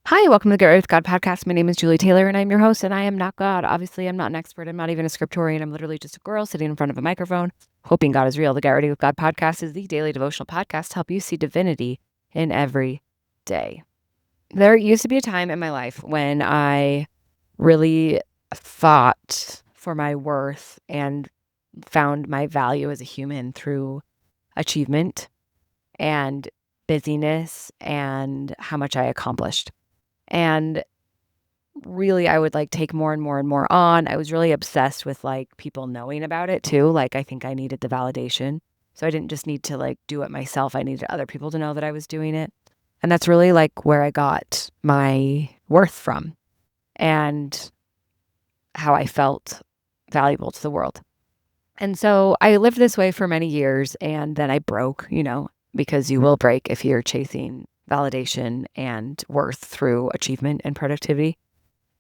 Hi, welcome to the Get Right with God podcast. My name is Julie Taylor, and I'm your host, and I am not God. Obviously, I'm not an expert. I'm not even a scriptorian. I'm literally just a girl sitting in front of a microphone, hoping God is real. The Get Ready with God podcast is the daily devotional podcast to help you see divinity in every day. There used to be a time in my life when I really fought for my worth and found my value as a human through achievement and busyness and how much I accomplished. And really, I would take more and more and more on. I was really obsessed with people knowing about it too. I think I needed the validation. So I didn't just need to do it myself. I needed other people to know that I was doing it. And that's really where I got my worth from and how I felt valuable to the world. And so I lived this way for many years, and then I broke, because you will break if you're chasing validation and worth through achievement and productivity.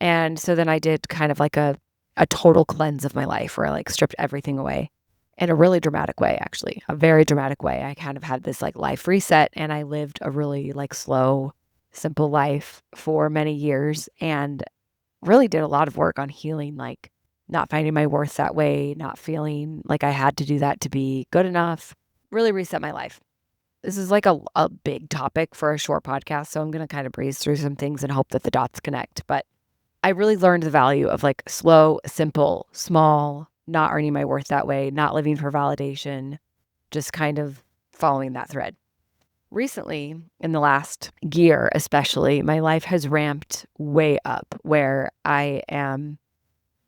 And so then I did kind of a total cleanse of my life where I stripped everything away in a really dramatic way, actually, a very dramatic way. I kind of had this life reset, and I lived a really slow, simple life for many years and really did a lot of work on healing, not finding my worth that way, not feeling like I had to do that to be good enough, really reset my life. This is a big topic for a short podcast, so I'm going to kind of breeze through some things and hope that the dots connect. But I really learned the value of slow, simple, small, not earning my worth that way, not living for validation, just kind of following that thread. Recently, in the last year especially, my life has ramped way up where I am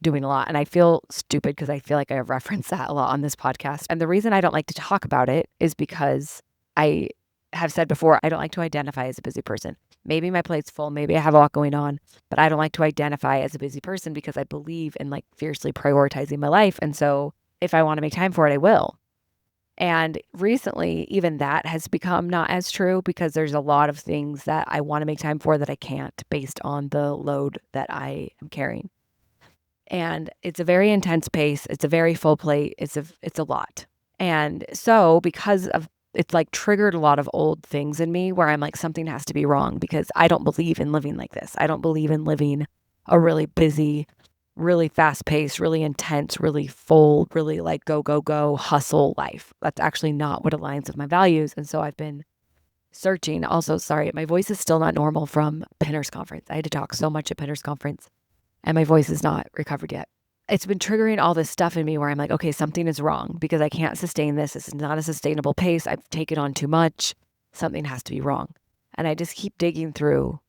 doing a lot. And I feel stupid because I feel like I have referenced that a lot on this podcast. And the reason I don't like to talk about it is because I have said before, I don't like to identify as a busy person. Maybe my plate's full, maybe I have a lot going on, but I don't like to identify as a busy person because I believe in fiercely prioritizing my life. And so if I want to make time for it, I will. And recently, even that has become not as true because there's a lot of things that I want to make time for that I can't based on the load that I am carrying. And it's a very intense pace. It's a very full plate. It's a lot. And so because of it's triggered a lot of old things in me where I'm something has to be wrong because I don't believe in living like this. I don't believe in living a really busy, really fast paced, really intense, really full, really go, go, go hustle life. That's actually not what aligns with my values. And so I've been searching. Also, sorry, my voice is still not normal from Pinner's conference. I had to talk so much at Pinner's conference and my voice is not recovered yet. It's been triggering all this stuff in me where I'm okay, something is wrong because I can't sustain this. This is not a sustainable pace. I've taken on too much. Something has to be wrong. And I just keep digging through,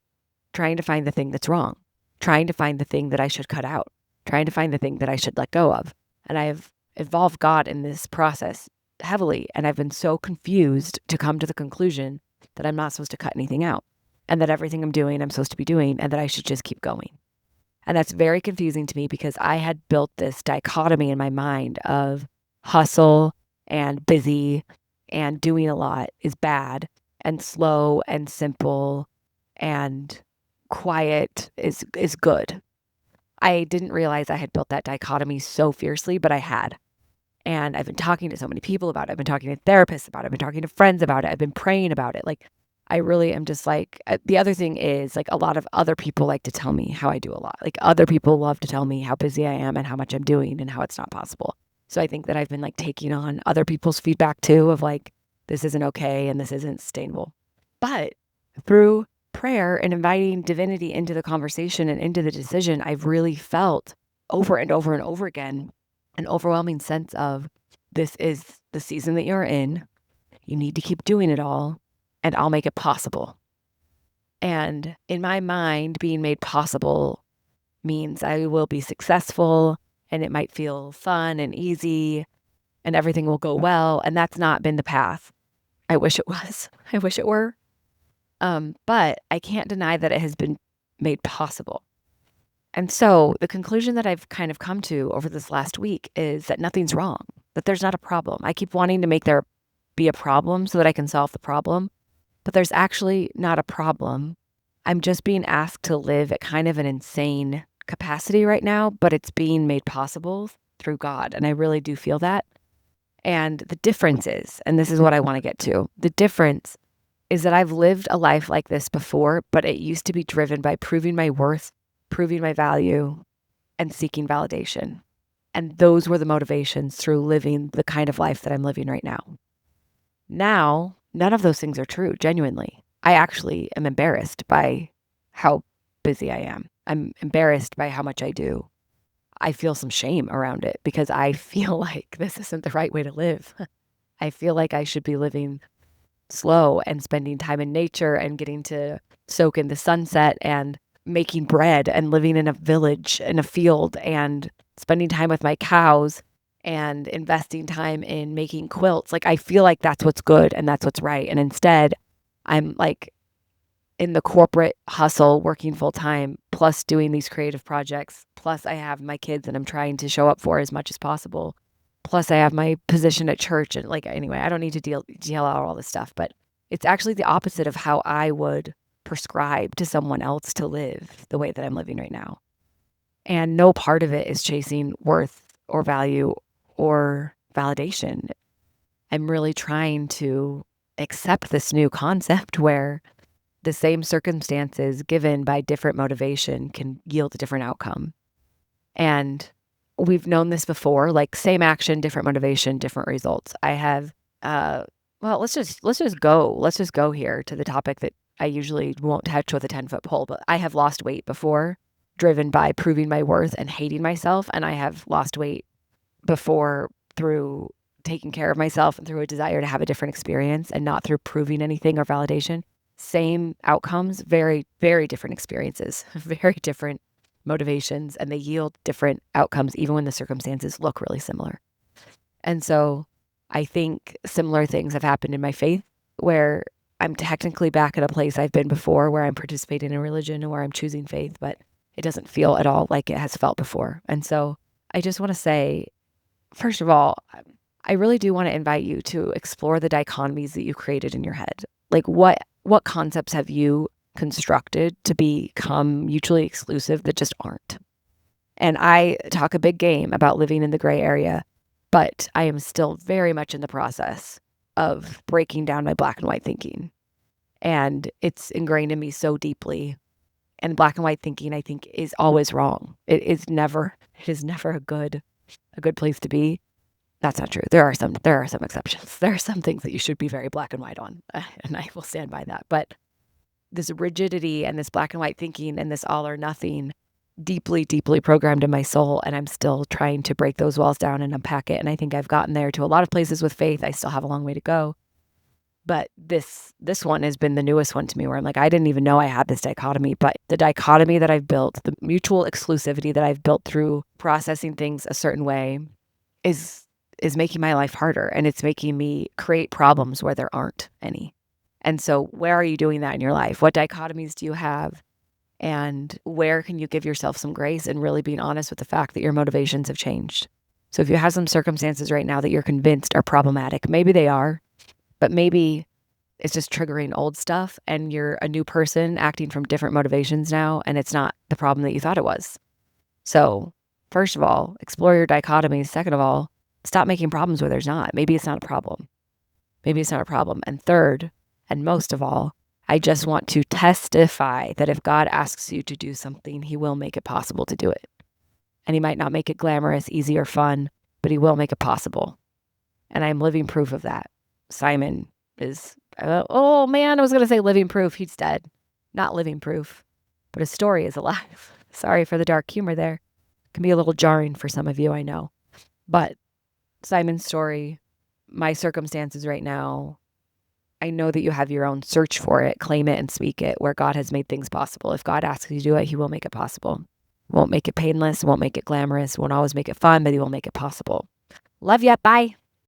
trying to find the thing that's wrong, trying to find the thing that I should cut out, trying to find the thing that I should let go of. And I've involved God in this process heavily. And I've been so confused to come to the conclusion that I'm not supposed to cut anything out and that everything I'm doing, I'm supposed to be doing, and that I should just keep going. And that's very confusing to me because I had built this dichotomy in my mind of hustle and busy and doing a lot is bad, and slow and simple and quiet is good. I didn't realize I had built that dichotomy so fiercely, but I had. And I've been talking to so many people about it. I've been talking to therapists about it. I've been talking to friends about it. I've been praying about it. I really am just the other thing is a lot of other people like to tell me how I do a lot. Other people love to tell me how busy I am and how much I'm doing and how it's not possible. So I think that I've been taking on other people's feedback too of this isn't okay and this isn't sustainable. But through prayer and inviting divinity into the conversation and into the decision, I've really felt over and over and over again an overwhelming sense of this is the season that you're in. You need to keep doing it all. And I'll make it possible. And in my mind, being made possible means I will be successful and it might feel fun and easy and everything will go well. And that's not been the path. I wish it was. I wish it were. But I can't deny that it has been made possible. And so the conclusion that I've kind of come to over this last week is that nothing's wrong, that there's not a problem. I keep wanting to make there be a problem so that I can solve the problem. But there's actually not a problem. I'm just being asked to live at kind of an insane capacity right now, but it's being made possible through God. And I really do feel that. And the difference is, and this is what I want to get to, the difference is that I've lived a life like this before, but it used to be driven by proving my worth, proving my value, and seeking validation. And those were the motivations through living the kind of life that I'm living right now. Now, none of those things are true, genuinely. I actually am embarrassed by how busy I am. I'm embarrassed by how much I do. I feel some shame around it because I feel like this isn't the right way to live. I feel like I should be living slow and spending time in nature and getting to soak in the sunset and making bread and living in a village, in a field, and spending time with my cows and investing time in making quilts. Like, I feel like that's what's good and that's what's right. And instead, I'm like in the corporate hustle, working full time, plus doing these creative projects. Plus, I have my kids and I'm trying to show up for as much as possible. Plus, I have my position at church. And like, anyway, I don't need to deal out all this stuff, but it's actually the opposite of how I would prescribe to someone else to live the way that I'm living right now. And no part of it is chasing worth or value or validation. I'm really trying to accept this new concept where the same circumstances given by different motivation can yield a different outcome. And we've known this before, like same action, different motivation, different results. I have, well, let's just go here to the topic that I usually won't touch with a 10-foot pole, but I have lost weight before, driven by proving my worth and hating myself. And I have lost weight before through taking care of myself and through a desire to have a different experience and not through proving anything or validation. Same outcomes, very, very different experiences, very different motivations, and they yield different outcomes even when the circumstances look really similar. And so I think similar things have happened in my faith where I'm technically back at a place I've been before where I'm participating in religion and where I'm choosing faith, but it doesn't feel at all like it has felt before. And so I just want to say, first of all, I really do want to invite you to explore the dichotomies that you created in your head. Like what concepts have you constructed to become mutually exclusive that just aren't? And I talk a big game about living in the gray area, but I am still very much in the process of breaking down my black and white thinking. And it's ingrained in me so deeply. And black and white thinking, I think, is always wrong. It is never a good place to be. That's not true. There are some exceptions. There are some things that you should be very black and white on, and I will stand by that. But this rigidity and this black and white thinking and this all or nothing deeply, deeply programmed in my soul, and I'm still trying to break those walls down and unpack it. And I think I've gotten there to a lot of places with faith. I still have a long way to go. But this one has been the newest one to me where I'm like, I didn't even know I had this dichotomy, but the dichotomy that I've built, the mutual exclusivity that I've built through processing things a certain way is making my life harder, and it's making me create problems where there aren't any. And so where are you doing that in your life? What dichotomies do you have? And where can you give yourself some grace and really being honest with the fact that your motivations have changed? So if you have some circumstances right now that you're convinced are problematic, maybe they are, but maybe it's just triggering old stuff and you're a new person acting from different motivations now, and it's not the problem that you thought it was. So first of all, explore your dichotomies. Second of all, stop making problems where there's not. Maybe it's not a problem. And third, and most of all, I just want to testify that if God asks you to do something, he will make it possible to do it. And he might not make it glamorous, easy, or fun, but he will make it possible. And I'm living proof of that. Simon is, oh man, I was going to say living proof. He's dead. Not living proof, but his story is alive. Sorry for the dark humor there. It can be a little jarring for some of you, I know. But Simon's story, my circumstances right now, I know that you have your own. Search for it, claim it, and speak it where God has made things possible. If God asks you to do it, he will make it possible. Won't make it painless, won't make it glamorous, won't always make it fun, but he will make it possible. Love ya. Bye.